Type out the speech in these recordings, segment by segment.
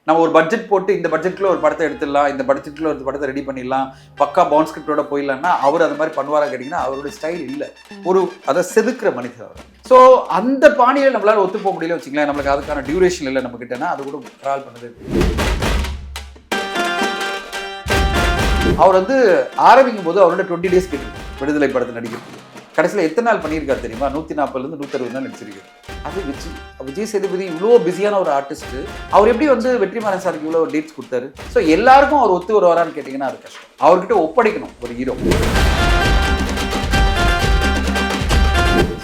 நம்ம ஒரு பட்ஜெட் போட்டு இந்த பட்ஜெட்டில் ஒரு படத்தை எடுத்துடலாம், இந்த பட்ஜெட்டில் ஒரு படத்தை ரெடி பண்ணிடலாம், பக்கா பவுன் ஸ்கிரிப்டோட போயிடலாம்னா அவர் அது மாதிரி பண்ணுவாரா கேட்டிங்கன்னா அவரோட ஸ்டைல் இல்லை. அதை செதுக்குற மனிதர் அவர். ஸோ அந்த பாணியில் நம்மளால் ஒத்து போக முடியல வச்சுங்களேன். நம்மளுக்கு அதுக்கான டியூரேஷன் இல்லை நம்ம கிட்டனா அது கூட ட்ராவல் பண்ணுது. அவர் ஆரம்பிக்கும் போது அவரோட 20 days கேட்டு விடுதலை படத்தில் நடிக்கிறது. கடைசியில் எத்தனை நாள் பண்ணியிருக்காரு தெரியுமா? 140 160 நாள் நடிச்சிருக்காரு. அது விஜய் சேதுபதி இவ்வளோ பிஸியான ஒரு ஆர்டிஸ்ட், அவர் எப்படி வெற்றிமாறன் சாருக்கு இவ்வளோ டேட்ஸ் கொடுத்தாரு? ஸோ எல்லாருக்கும் அவர் ஒத்து வருவாரான்னு கேட்டிங்கன்னா அது கஷ்டம். அவர்கிட்ட ஒப்படைக்கணும் ஒரு ஹீரோ.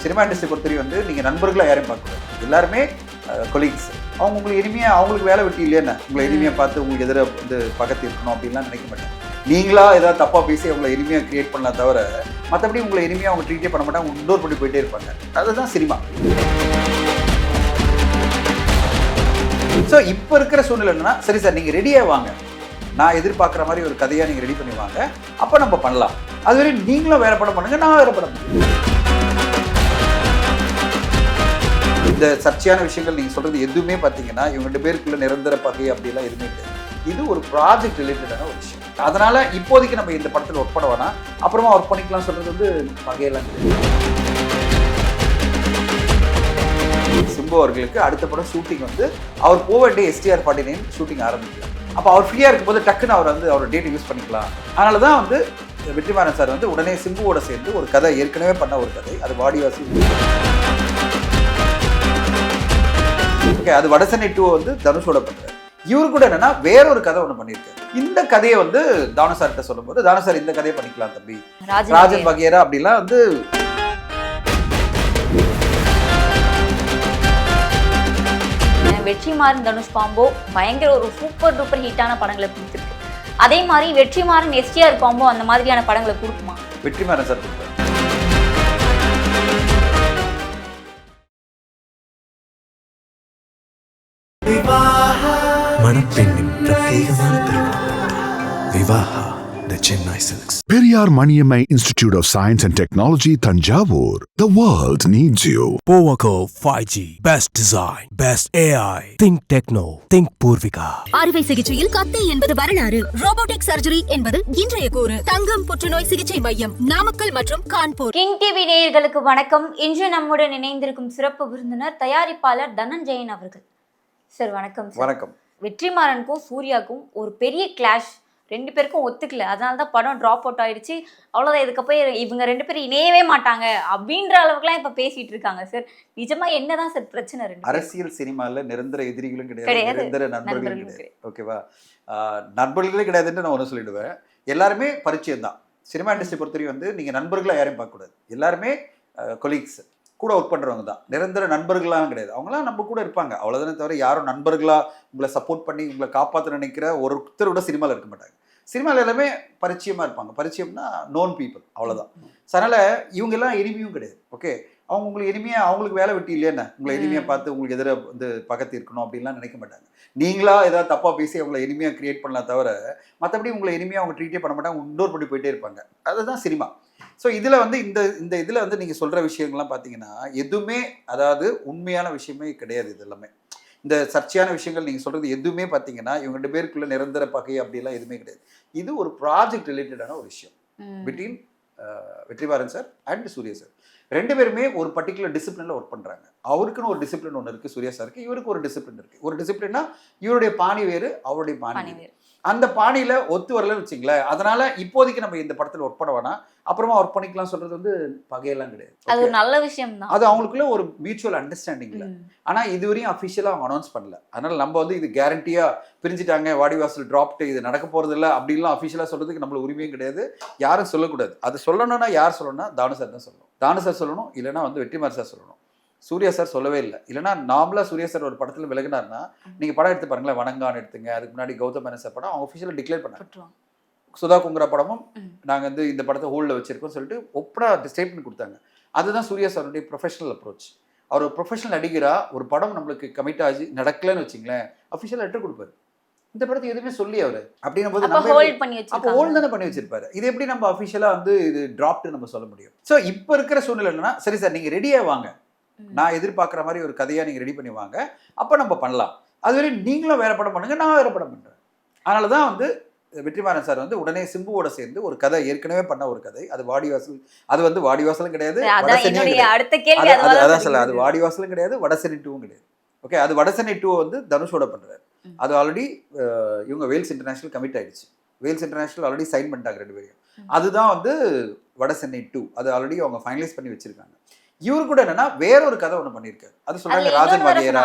சினிமா இண்டஸ்ட்ரி பொறுத்தவரை நீங்கள் நண்பர்களாக யாரையும் பார்க்கக்கூடாது. எல்லாருமே கொலீக்ஸ். அவங்க உங்களுக்கு இனிமையாக, அவங்களுக்கு வேலை வெட்டி இல்லையா உங்களை இனிமையாக பார்த்து உங்களுக்கு எதிர பக்கத்து இருக்கணும் அப்படின்லாம் நினைக்க மாட்டாங்க. நீங்களா ஏதாவது தப்பாக பேசி அவங்களை இனிமையாக கிரியேட் பண்ணலாம் தவிர மற்றபடி உங்களை இனிமையாக அவங்க ட்ரீட்டே பண்ண மாட்டாங்க, இன்டோர் பண்ணி போயிட்டே இருப்பாங்க. அதுதான் சினிமா. ஸோ இப்போ இருக்கிற சூழ்நிலை என்னன்னா, சரி சார் நீங்கள் ரெடியாக வாங்க, நான் எதிர்பார்க்குற மாதிரி ஒரு கதையாக நீங்கள் ரெடி பண்ணி வாங்க, அப்போ நம்ம பண்ணலாம். அதுவரை நீங்களும் வேறு படம் பண்ணுங்க, நான் வேறு படம் பண்ணுங்க. இந்த சர்ச்சையான விஷயங்கள் நீங்கள் சொல்கிறது எதுவுமே பார்த்தீங்கன்னா இவங்க 2 பேருக்குள்ள நிரந்தர பகை அப்படிலாம் எதுவுமே கிடையாது. இது ஒரு ப்ராஜெக்ட் ரிலேட்டடான ஒரு விஷயம். அதனால இப்போதைக்கு நம்ம இந்த படத்தில் ஒர்க் பண்ண வேணாம், அப்புறமா ஒர்க் பண்ணிக்கலாம் சொல்றது பகையெல்லாம் கிடையாது. சிம்பு அவர்களுக்கு அடுத்த படம் ஷூட்டிங் அவர் போக வேண்டிய STR 49 ஷூட்டிங் ஆரம்பிக்கலாம். அப்போ அவர் ஃப்ரீயாக இருக்கும்போது டக்குன்னு அவர் அவரோட டேட் யூஸ் பண்ணிக்கலாம். அதனால தான் வெற்றிமாறன் சார் உடனே சிம்புவோட சேர்ந்து ஒரு கதை ஏற்கனவே பண்ண ஒரு கதை, அது வாடிவாசி. ஓகே, அது வடசென்னை 2 தனுஷோட பண்றாரு. இவரு கூட என்னன்னா வேற ஒரு கதை ஒண்ணு பண்ணிருக்காரு. இந்த கதையை தானு சார்கிட்ட சொல்லும் போது, தானு சார் இந்த கதையை பண்ணிக்கலாம் தம்பி, ராஜன் வகையரா அப்படிலாம் வெற்றிமாறன் தனுஷ் காம்போ பயங்கர ஒரு சூப்பர் டூப்பர் ஹிட்டான படங்களை கொடுத்துருக்கு. அதே மாதிரி வெற்றிமாறன் STR காம்போ அந்த மாதிரியான படங்களை கொடுக்குமா? வெற்றிமாறன் சார் கொடுத்தாரு. மணப்பெண்ணின் பிரத்யேகமான திருமணம் Vivaha the Chennai Silks. Periyar Maniammai Institute of Science and Technology, Thanjavur. The world needs you. Powaco 5G. Best design. Best AI. Think Techno. Think Purvika. அறுவை சிகிச்சையில் கத்தை என்பது வரலாறு. ரோபோட்டிக் சர்ஜரி என்பது இன்றைய கூறு. தங்கம் புற்றுநோய் சிகிச்சை மையம் நாமக்கல் மற்றும் கான்பூர். கிங் டிவி நேயர்களுக்கு வணக்கம். இன்று நம்முடன் இணைந்திருக்கும் சிறப்பு விருந்தினர் தயாரிப்பாளர் தனஞ்சயன் அவர்கள். சார் வணக்கம். வணக்கம். வெற்றிமாறனுக்கும் சூர்யாவுக்கும் ஒரு பெரிய கிளாஷ், 2 பேருக்கும் ஒத்துக்கல, அதனால தான் படம் ட்ராப் அவுட் ஆயிடுச்சு. அவ்வளோதான், இதுக்கப்புறம் இவங்க 2 பேரும் இணையவே மாட்டாங்க அப்படின்ற அளவுக்குலாம் இப்போ பேசிட்டு இருக்காங்க. சார் நிஜமா என்னதான் சார் பிரச்சனை? அரசியல் சினிமாவில் நிரந்தர எதிரிகளும் கிடையாது, நிரந்தர நண்பர்களும் கிடையாது. ஓகேவா? நண்பர்களே கிடையாதுன்னு நான் ஒன்று சொல்லிடுவேன். எல்லாருமே பரிச்சயம் தான். சினிமா இண்டஸ்ட்ரி பொறுத்தவரையும் நீங்கள் நண்பர்களாக யாரையும் பார்க்கக்கூடாது. எல்லாருமே கொலீக்ஸ், கூட ஒர்க் பண்ணுறவங்க தான். நிரந்தர நண்பர்களாக கிடையாது. அவங்களாம் நம்ம கூட இருப்பாங்க, அவ்வளோதானே தவிர யாரும் நண்பர்களாக உங்களை சப்போர்ட் பண்ணி உங்களை காப்பாற்ற நினைக்கிற ஒருத்தர் விட சினிமாவில் இருக்க மாட்டாங்க. சினிமாவில் எல்லாமே பரிச்சயமாக இருப்பாங்க. பரிச்சயம்னா நோன் பீப்புள், அவ்வளோதான். அதனால் இவங்கெல்லாம் எளிமையும் கிடையாது. ஓகே, அவங்க உங்களுக்கு எளிமையாக, அவங்களுக்கு வேலை வெட்டி இல்லையா உங்களை எளிமையாக பார்த்து உங்களுக்கு எதிர பக்கத்து இருக்கணும் அப்படின்லாம் நினைக்க மாட்டாங்க. நீங்களா ஏதாவது தப்பாக பேசி அவங்களை எளிமையாக கிரியேட் பண்ணலாம் தவிர மற்றபடி உங்களை எளிமையாக அவங்க ட்ரீட்டே பண்ண மாட்டாங்க, இன்டோர் பண்ணி போயிட்டே இருப்பாங்க. அதுதான் சினிமா. ஸோ இதில் இந்த இதில் நீங்கள் சொல்கிற விஷயங்கள்லாம் பார்த்தீங்கன்னா எதுவுமே அதாவது உண்மையான விஷயமே கிடையாது. இது எல்லாமே இந்த சர்ச்சையான விஷயங்கள் நீங்கள் சொல்கிறது எதுவுமே பார்த்தீங்கன்னா இவங்க 2 பேருக்குள்ள நிரந்தர பகை அப்படிலாம் எதுவுமே கிடையாது. இது ஒரு ப்ராஜெக்ட் ரிலேட்டடான ஒரு விஷயம் between Vetrimaaran sir and Suriya sir. 2 பேருமே ஒரு பர்டிகுலர் டிசிப்ளினில் ஒர்க் பண்ணுறாங்க. அவருக்குன்னு ஒரு டிசிப்ளின் ஒன்று இருக்குது, சூர்யா சாருக்கு. இவருக்கு ஒரு டிசிப்ளின் இருக்குது. ஒரு டிசிப்ளின்னா இவருடைய பாணி வேறு, அவருடைய பாணி வேறு. அந்த பாணியில் ஒத்து வரலன்னு வச்சுங்களேன். அதனால இப்போதைக்கு நம்ம இந்த படத்தில் ஒர்க் பண்ண வேணாம், அப்புறமா ஒர்க் பண்ணிக்கலாம் சொல்றது பகையெல்லாம் கிடையாது. அது ஒரு நல்ல விஷயம் தான். அது அவங்களுக்குள்ள ஒரு மியூச்சுவல் அண்டர்ஸ்டாண்டிங்ல. ஆனா இதுவரையும் அஃபிஷியலா அவங்க அனௌன்ஸ் பண்ணல. அதனால நம்ம இது கேரண்டியா பிரிஞ்சுட்டாங்க, வாடிவாசல் டிராப்ட், இது நடக்க போறது இல்லை அப்படின்லாம் அஃபிஷியலா சொல்றதுக்கு நம்மளுக்கு உரிமையும் கிடையாது, யாரும் சொல்லக்கூடாது. அது சொல்லணும்னா யார் சொல்லணும்னா தானு சார் தான் சொல்லணும். தானு சார் சொல்லணும், இல்லைன்னா வெற்றிமாறன் சார் சொல்லணும். சூர்யா சார் சொல்லவே இல்லை. இல்லைன்னா நார்மலா சூர்யா சார் ஒரு படத்துல விலகினார்னா நீங்க படம் எடுத்து பாருங்களேன், வணங்கான்னு எடுத்துங்க. அதுக்கு முன்னாடி கௌதம் மேனன் சார் படம் அவங்க அஃபிஷியலா டிக்ளேர் பண்ணாங்க. சுதா குங்குரா படமும் நாங்கள் இந்த படத்தை ஹோல்டில் வச்சிருக்கோம் சொல்லிட்டு ஒப்பனாக ஸ்டேட்மெண்ட் கொடுத்தாங்க. அதுதான் சூர்யா சாருடைய ப்ரொஃபஷனல் அப்ரோச். அவர் ஒரு ப்ரொஃபஷனல் நடிகராக ஒரு படம் நம்மளுக்கு கமிட் ஆகி நடக்கலன்னு வச்சிங்களேன், அஃபிஷியலாக லெட்டர் கொடுப்பாரு. இந்த படத்தை எதுவுமே சொல்லி அவர் அப்படின்னும் போது நம்ம அப்போ ஹோல்ட் தானே பண்ணி வச்சிருப்பாரு. இது எப்படி நம்ம அஃபிஷியலாக இது டிராப்ட் நம்ம சொல்ல முடியும்? ஸோ இப்போ இருக்கிற சூழ்நிலை என்னன்னா, சரி சார் நீங்கள் ரெடியாக வாங்க, நான் எதிர்பார்க்குற மாதிரி ஒரு கதையாக நீங்கள் ரெடி பண்ணி வாங்க, அப்போ நம்ம பண்ணலாம். அதுவரை நீங்களும் வேற படம் பண்ணுங்க, நான் வேற படம் பண்றேன். அதனால தான் வந்து வெற்றிமாறன் சார் வந்து உடனே சிம்புவோட சேர்ந்து ஒரு கதை ஏற்கனவே பண்ண ஒரு கதை, அது வாடிவாசல். அது வந்து வாடிவாசலும் கிடையாது, அடுத்த கேள்வி அதான் சொல்ல, அது வாடிவாசலும் கிடையாது, வடசென்னை 2வும் கிடையாது. ஓகே, அது வடசென்னை 2 வந்து தனுஷோட பண்றாரு. அது ஆல்ரெடி இவங்க வேல்ஸ் இன்டர்நேஷனல் கமிட் ஆயிடுச்சு. வேல்ஸ் இன்டர்நேஷனல் ஆல்ரெடி சைன் பண்ணிட்டாங்க 2 பேரையும். அதுதான் வந்து வடசென்னை 2. அது ஆல்ரெடி அவங்க ஃபைனலைஸ் பண்ணி வச்சிருக்காங்க. இவரு கூட என்னன்னா வேற ஒரு கதை ஒண்ணு பண்ணிருக்காரு. அது சொல்றாங்க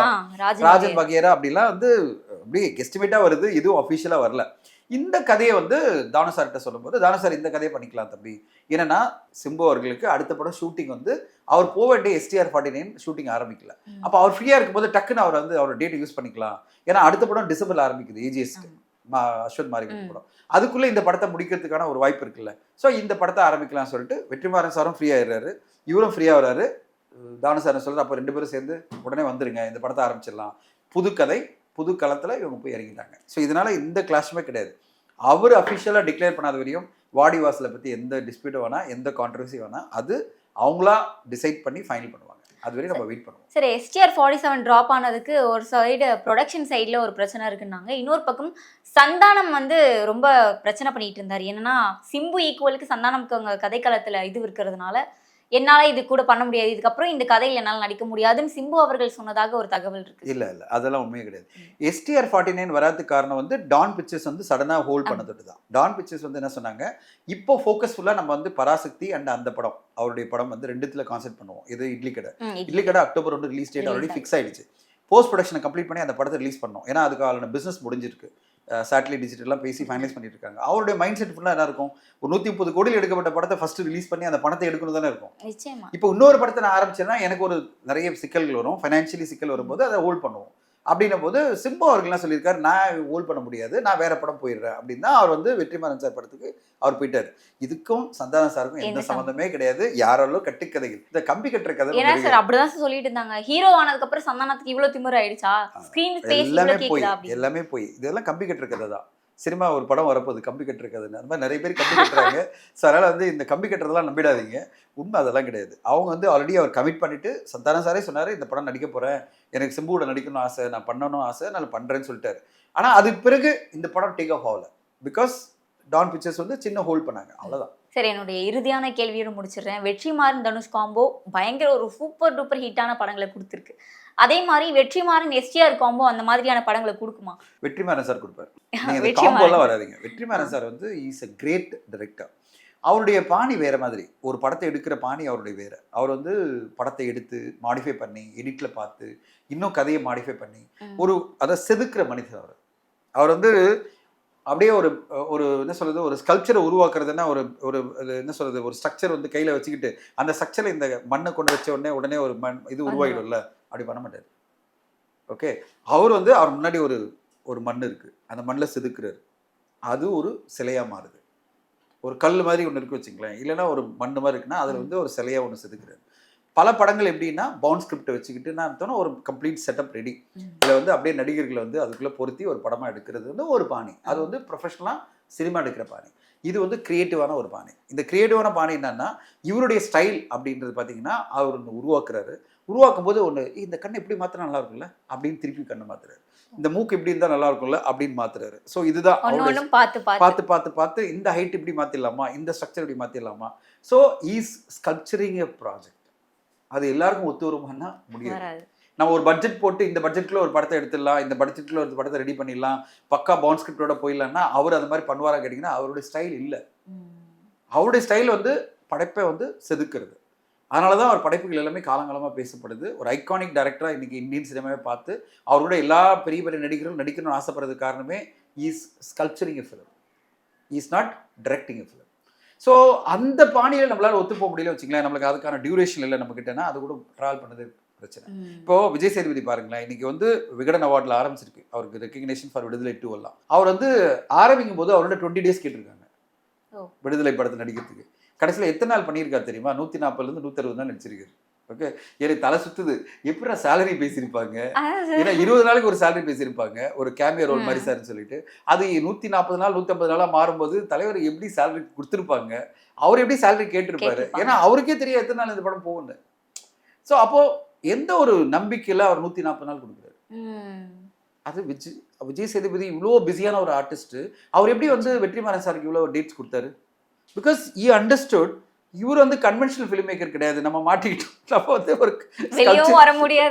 ராஜன் வகேரா அப்படிலாம் வந்து அப்படியே எஸ்டிமேட்டா வருது, இதுவும் அஃபிஷியலா வரல. இந்த கதையை வந்து தானு சார்கிட்ட சொல்லும்போது, தானு சார் இந்த கதையை பண்ணிக்கலாம் தம்பி, ஏன்னா சிம்பு அவர்களுக்கு அடுத்த படம் ஷூட்டிங் வந்து அவர் போக வேண்டிய STR49 ஷூட்டிங் ஆரம்பிக்கல. அப்போ அவர் ஃப்ரீயா இருக்கும்போது டக்குன்னு அவர் வந்து அவரோட டேட் யூஸ் பண்ணிக்கலாம். ஏன்னா அடுத்த படம் டிசம்பர்ல ஆரம்பிக்குது, AGSக்கு அஸ்வத் மாரிகன் படம். அதுக்குள்ள இந்த படத்தை முடிக்கிறதுக்கான ஒரு வாய்ப்பு இருக்குல்ல. ஸோ இந்த படத்தை ஆரம்பிக்கலாம் சொல்லிட்டு வெற்றிமாறன் சாரும் ஃப்ரீ ஆயிடுறாரு, இவரும் ஃப்ரீயா வர்றாரு. தானு சார் சொல்றாரு, அப்போ 2 பேரும் சேர்ந்து உடனே வந்துருங்க, இந்த படத்தை ஆரம்பிச்சிடலாம். புது கதை புது களத்துல இவங்க போய் இறங்கிட்டாங்க. ஸோ இதனால இந்த கிளாஷுமே கிடையாது. அவர் அஃபிஷியலாக டிக்ளேர் பண்ணாத வரையும் வாடிவாசலை பற்றி எந்த டிஸ்பியூட்டும் வேணா, எந்த கான்ட்ரவர்சி வேணா, அது அவங்களா டிசைட் பண்ணி ஃபைனல் பண்ணுவாங்க. அது வரையும் நம்ம வெயிட் பண்ணுவோம். சரி, STR47 ட்ராப் ஆனதுக்கு ஒரு சைடு ப்ரொடக்ஷன் சைடில் ஒரு பிரச்சனை இருக்குன்னாங்க. இன்னொரு பக்கம் சந்தானம் வந்து ரொம்ப பிரச்சனை பண்ணிட்டு இருந்தார். என்னன்னா சிம்பு ஈக்குவலுக்கு சந்தானம்க்கு அவங்க கதைக்களத்தில் இது இருக்கிறதுனால என்னால் இது கூட பண்ண முடியாது, இதுக்கப்புறம் இந்த கதையில் என்னால் நடிக்க முடியாதுன்னு சிம்பு அவர்கள் சொன்னதாக ஒரு தகவல் இருக்கு. இல்லை அதெல்லாம் உண்மையே கிடையாது. STR49 வராதுக்கு காரணம் வந்து டான் பிக்சர்ஸ் வந்து சடனாக ஹோல்ட் பண்ணதுட்டு தான். டான் பிக்சர்ஸ் வந்து என்ன சொன்னாங்க, இப்போ ஃபோக்கஸ்ஃபுல்லாக நம்ம வந்து பராசக்தி அண்ட் அந்த படம், அவருடைய படம் வந்து 2த்துல கான்சென்ட் பண்ணுவோம். இது இட்லி கடை October 1 release date already fix ஆயிடுச்சு. போஸ்ட் ப்ரொடக்ஷனை கம்ப்ளீட் பண்ணி அந்த படத்தை ரிலீஸ் பண்ணோம். ஏன்னா அதுக்கான பிஸ்னஸ் முடிஞ்சிருக்கு. சேட்டலைட் டிஜிட்டல்லாம் பேசி ஃபைனலைஸ் பண்ணிட்டு இருக்காங்க. அவருடைய மைண்ட் செட் ஃபுல்லாக என்ன இருக்கும், ஒரு 130 கோடியில் எடுக்கப்பட்ட படத்தை ஃபர்ஸ்ட் ரிலீஸ் பண்ணி அந்த பணத்தை எடுக்கணும் தானே இருக்கும். இப்போ இன்னொரு படத்தை நான் ஆரம்பிச்சேன்னா எனக்கு ஒரு நிறைய சிக்கல்கள் வரும், ஃபைனான்சியலி சிக்கல் வரும்போது அதை ஹோல்ட் பண்ணுவோம். அப்படின்னும் போது சிம்பு அவர்கள்லாம் சொல்லியிருக்காரு, நான் ஹோல்ட் பண்ண முடியாது, நான் வேற படம் போயிடுறேன் அப்படின்னு தான் அவர் வந்து வெற்றிமாறன் சார் படத்துக்கு அவர் போயிட்டார். இதுக்கும் சந்தானம் சாருக்கும் எந்த சம்மந்தமே கிடையாது. யாராலும் கட்டுக்கதைகள், இந்த கம்பி கட்டுற கதை அப்படிதான் சொல்லிட்டு இருந்தாங்க. ஹீரோ ஆனதுக்கு அப்புறம் சந்தானத்துக்கு இவ்வளவு திமிரு ஆயிடுச்சா, எல்லாமே போய் இதெல்லாம் கம்பி கட்டுற கதை தான். சினிமா ஒரு படம் வரப்போகுது கம்பி கட்டுற கதைன்னு, அந்த மாதிரி நிறைய பேர் கம்பி கட்டுறாங்க. ஸோ அதனால் வந்து இந்த கம்பி கட்டுறதெல்லாம் நம்பிடாதீங்க, உண்மை அதெல்லாம் கிடையாது. அவங்க வந்து ஆல்ரெடி அவர் கமிட் பண்ணிட்டு, சந்தானம் சாரே சொன்னார், இந்த படம் நடிக்க போகிறேன், எனக்கு சிம்புவோட நடிக்கணும் ஆசை, நான் பண்ணணும் ஆசை, நான் பண்ணுறேன்னு சொல்லிட்டாரு. ஆனால் அதுக்கு பிறகு இந்த படம் டேக் ஆஃப் ஆகல, பிகாஸ் டான் பிக்சர்ஸ் வந்து சின்ன ஹோல்ட் பண்ணாங்க, அவ்வளோதான். சரி, என்னுடைய இறுதியான கேள்வியோடு முடிச்சிடுறேன். வெற்றிமாறன் தனுஷ் காம்போ பயங்கர ஒரு சூப்பர் டூப்பர் ஹிட்டான படங்களை கொடுத்துருக்கு. அதே மாதிரி வெற்றிமாறன் STR காம்போ அந்த மாதிரியான படங்களை கொடுக்குமா? வெற்றிமாறன் சார் கொடுப்பார். நீங்கள் காம்போலாம் வராதிங்க. வெற்றிமாறன் சார் வந்து இஸ் a கிரேட் டைரக்டர். அவருடைய பாணி வேற மாதிரி, ஒரு படத்தை எடுக்கிற பாணி அவருடைய வேற. அவர் வந்து படத்தை எடுத்து மாடிஃபை பண்ணி எடிட்ல பார்த்து இன்னும் கதையை மாடிஃபை பண்ணி ஒரு அதை செதுக்கிற மனிதர் அவர். அவர் வந்து அப்படியே ஒரு ஒரு என்ன சொல்றது, ஒரு ஸ்கல்ப்சரை உருவாக்குறதுன்னா ஒரு ஒரு என்ன சொல்றது, ஒரு ஸ்ட்ரக்சர் வந்து கையில வச்சுக்கிட்டு அந்த ஸ்ட்ரக்சரை இந்த மண்ணை கொண்டு வச்ச உடனே ஒரு மண் இது உருவாகிடும்ல, அப்படி பண்ண மாட்டார். ஓகே, அவர் வந்து அவர் முன்னாடி ஒரு மண் இருக்கு, அந்த மண்ணில் செதுக்குறாரு, அது ஒரு சிலையா மாறுது. ஒரு கல் மாதிரி ஒன்று இருக்கு வச்சுங்களேன், இல்லைன்னா ஒரு மண் மாதிரி இருக்குன்னா அதில் வந்து ஒரு சிலையா ஒன்று செதுக்குறாரு. பல படங்கள் எப்படின்னா பவுண்ட் ஸ்கிரிப்டை வச்சுக்கிட்டு நான் ஒரு கம்ப்ளீட் செட்டப் ரெடி, இதில் வந்து அப்படியே நடிகர்களை வந்து அதுக்குள்ளே பொருத்தி ஒரு படமாக எடுக்கிறது வந்து ஒரு பாணி. அது வந்து ப்ரொஃபஷனலாக சினிமா எடுக்கிற பாணி. இது வந்து கிரியேட்டிவான ஒரு பாணி. இந்த கிரியேட்டிவான பாணி என்னன்னா, இவருடைய ஸ்டைல் அப்படின்றது பார்த்தீங்கன்னா அவர் ஒன்று உருவாக்குறாரு. உருவாக்கும் போது ஒன்று, இந்த கண்ணை எப்படி மாற்றினா நல்லா இருக்கும்ல அப்படின்னு திருப்பி கண்ணை மாத்துறாரு, இந்த மூக்கு இப்படி இருந்தால் நல்லா இருக்கும்ல அப்படின்னு மாத்துறாரு. ஸோ இதுதான் பார்த்து பார்த்து பார்த்து இந்த ஹைட் இப்படி மாற்றிடலாமா, இந்த ஸ்ட்ரக்சர் இப்படி மாற்றிடலாமா. So is sculpturing a project. அது எல்லாருக்கும் ஒத்து வருமானா முடியாது. நம்ம ஒரு பட்ஜெட் போட்டு இந்த பட்ஜெட்ல ஒரு படத்தை எடுத்துடலாம், இந்த பட்ஜெட்ல ஒரு படத்தை ரெடி பண்ணிடலாம், பக்கா பவுண்ட் ஸ்கிரிப்டோட போயிடலாம்னா அவர் அந்த மாதிரி பண்ணுவாரா கேட்டிங்கன்னா அவருடைய ஸ்டைல் இல்லை. அவருடைய ஸ்டைல் வந்து படைப்பை வந்து செதுக்கிறது. அதனால தான் அவர் படைப்புகள் எல்லாமே காலங்காலமாக பேசப்படுது. ஒரு ஐகானிக் டைரக்டராக இன்னைக்கு இந்தியன் சினிமாவை பார்த்து அவரோட எல்லா பெரிய பெரிய நடிகர்களும் நடிக்கணும்னு ஆசைப்படுறதுக்கு காரணமே is sculpturing a film, is not directing a film. So அந்த பாணியில் நம்மளால ஒத்து போக முடியல வச்சுங்களேன், நம்மளுக்கு அதுக்கான டியூரேஷன் இல்லை நம்ம கிட்டனா, அது கூட ட்ராவல் பண்ணது பிரச்சனை. இப்போ விஜய் சேதுபதி பாருங்களேன், இன்னைக்கு வந்து விகடன் அவார்டில் ஆரம்பிச்சிருக்கு அவருக்கு ரெகக்னேஷன் ஃபார் விடுதலை 2 எல்லாம். அவர் வந்து ஆரம்பிக்கும் போது அவரோட 20 days கேட்டிருக்காங்க விடுதலை படத்தை நடிக்கிறதுக்கு. கடைசியில் எத்தனை நாள் பண்ணியிருக்காரு தெரியுமா? 140 to 160 நாள் நடிச்சிருக்காரு. ஓகே, எனக்கு தலை சுத்துது. எப்படா சேலரி பேசியிருப்பாங்க, ஏன்னா 20 நாளைக்கு ஒரு சேலரி பேசியிருப்பாங்க, ஒரு கேமியோ ரோல் மாதிரி சார்னு சொல்லிட்டு. அது 140 நாள் 150 நாளாக மாறும்போது தலைவர் எப்படி சேலரி கொடுத்துருப்பாங்க, அவர் எப்படி சேலரி கேட்டிருப்பாரு, ஏன்னா அவருக்கே தெரியாது எத்தனை நாள் இந்த படம் போகும்னு. ஸோ அப்போ எந்த ஒரு நம்பிக்கையில் அவர் 140 நாள் கொடுக்குறாரு. அது விஜய் சேதுபதி இவ்வளோ பிஸியான ஒரு ஆர்டிஸ்ட், அவர் எப்படி வந்து வெற்றிமாறன் சாருக்கு இவ்வளோ டேட்ஸ் கொடுத்தாரு? பிகாஸ் ஈ அண்டர்ஸ்டுட் இவர் வந்து கன்வென்ஷனல் ஃபிலிம் மேக்கர் கிடையாது, நம்ம மாட்டிக்கிட்டோம். நம்ம வந்து ஒரு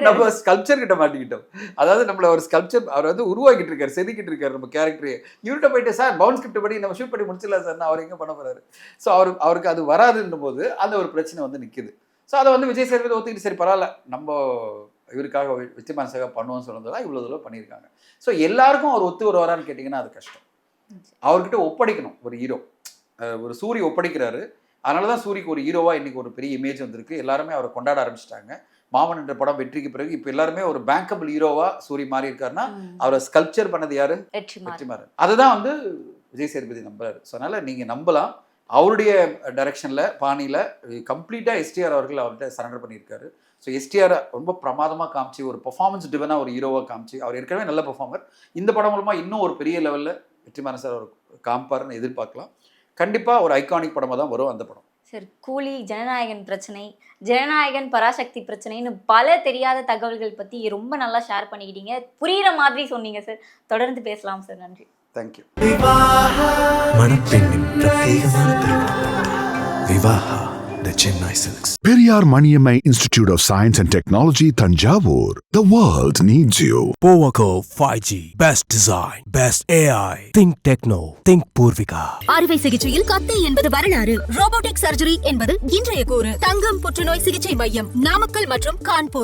நம்ம ஸ்கல்ப்சர் கிட்ட மாட்டிக்கிட்டோம். அதாவது நம்மள ஒரு ஸ்கல்ப்சர் அவர் வந்து உருவாக்கிட்டு இருக்காரு, செதுக்கிட்டு இருக்காரு நம்ம கேரக்டரே. இவர்கிட்ட போயிட்டு சார் பவுன் ஸ்கிரிப்ட் படி நம்ம ஷூட் பண்ணி முடிச்சிடலாம் சார், அவர் எங்கே பண்ண போறாரு? ஸோ அவருக்கு அது வராதுன்ற போது அந்த ஒரு பிரச்சனை வந்து நிற்குது. ஸோ அதை வந்து விஜய் சேதுபதி ஒத்துக்கிட்டு சரி பரவாயில்ல நம்ம இவருக்காக வெற்றிமாறன் சார் பண்ணுவோம்னு சொன்னது தான் இவ்வளோ தூரம் பண்ணியிருக்காங்க. ஸோ எல்லாருக்கும் அவர் ஒத்து வருவாரான்னு கேட்டிங்கன்னா அது கஷ்டம். அவர்கிட்ட ஒப்படைக்கணும் ஒரு ஹீரோ. ஒரு சூரி ஒப்படைக்கிறாரு, அதனால தான் சூரிக்கு ஒரு ஹீரோவாக இன்றைக்கி ஒரு பெரிய இமேஜ் வந்திருக்கு. எல்லாருமே அவரை கொண்டாட ஆரம்பிச்சிட்டாங்க. மாமன் என்ற படம் வெற்றிக்கு பிறகு இப்போ எல்லாருமே ஒரு பேங்கபிள் ஹீரோவாக சூரி மாறி இருக்காருன்னா அவரை ஸ்கல்ப்சர் பண்ணது யாரு? வெற்றிமாறன். அதுதான் வந்து விஜய் சேதுபதி நம்புறாரு. ஸோ அதனால் நீங்கள் நம்பலாம். அவருடைய டைரக்ஷனில் பாணியில் கம்ப்ளீட்டாக எஸ்டிஆர் அவர்கள் அவர்கிட்ட சரண்டர் பண்ணியிருக்காரு. ஸோ எஸ்டிஆர் ரொம்ப பிரமாதமாக காமிச்சு ஒரு பெர்ஃபார்மன்ஸ் டிவனாக ஒரு ஹீரோவாக காமிச்சு, அவர் ஏற்கனவே நல்ல பெர்ஃபார்மர். இந்த படம் மூலமாக இன்னும் ஒரு பெரிய லெவலில் வெற்றிமாறன் சார் அவர் காமிப்பாருன்னு எதிர்பார்க்கலாம். கண்டிப்பாக ஒரு ஐகானிக் படமாக தான் வரும் அந்த படம். சார் கூலி, ஜனநாயகன் பிரச்சனை, ஜனநாயகன் பராசக்தி பிரச்சனைன்னு பல தெரியாத தகவல்கள் பற்றி ரொம்ப நல்லா ஷேர் பண்ணிக்கிட்டீங்க. புரிகிற மாதிரி சொன்னீங்க சார். தொடர்ந்து பேசலாம் சார். நன்றி. தேங்க்யூ. மணப்பெண்ணின் பிரத்யேகமான திருமணம் Vivaha the Chennai Silks. Periyar Maniammai Institute of Science and Technology, Thanjavur. The world needs you. Powaco 5G. Best design. Best AI. Think Techno. Think Purvika. அறுவை சிகிச்சையில் கத்தை என்பது வரலாறு, ரோபோட்டிக் சர்ஜரி என்பது இன்றைய கூறு. தங்கம் புற்றுநோய் சிகிச்சை மையம், நாமக்கல் மற்றும் கான்பூர்.